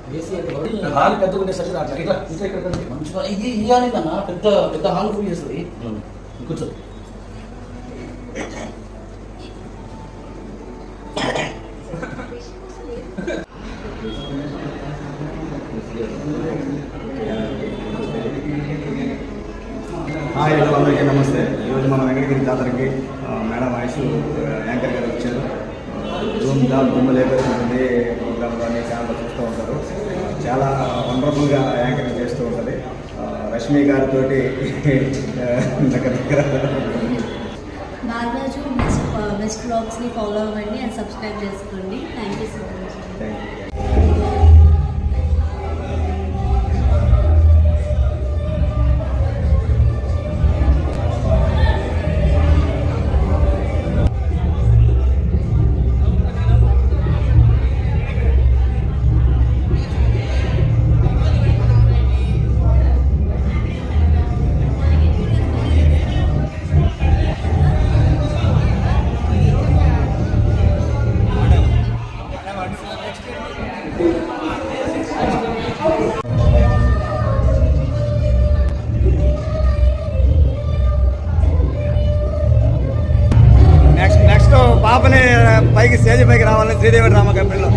Hall పెద్దగా ఉండేసరికి మంచిగా ఇది ఇవ్వాలి అన్న, పెద్ద పెద్ద హాల్ ఫుల్ చేస్తుంది. కూర్చో. హాయ్ హలో అందరికీ నమస్తే. ఈరోజు మన వెంకటగిరి జాతరకి మేడం ఆయుష్ యాంకర్ గారు వచ్చారు. ధూమ్ ధామ్ దుమ్ములేపేస్తుంది ప్రోగ్రామ్ కానీ ఛానల్లో చూస్తూ ఉంటారు. చాలా వండర్ఫుల్గా యాంకరింగ్ చేస్తూ ఉంటుంది. రష్మి గారితో దగ్గర నాగరాజు బెస్ట్ బ్లాగ్స్ని ఫాలో అవ్వండి అండ్ సబ్స్క్రైబ్ చేసుకోండి. Thank you so much. Thank you. Next పాపని పైకి స్టేజ్ పైకి రావాలని శ్రీదేవి డ్రామా కంపెనీలో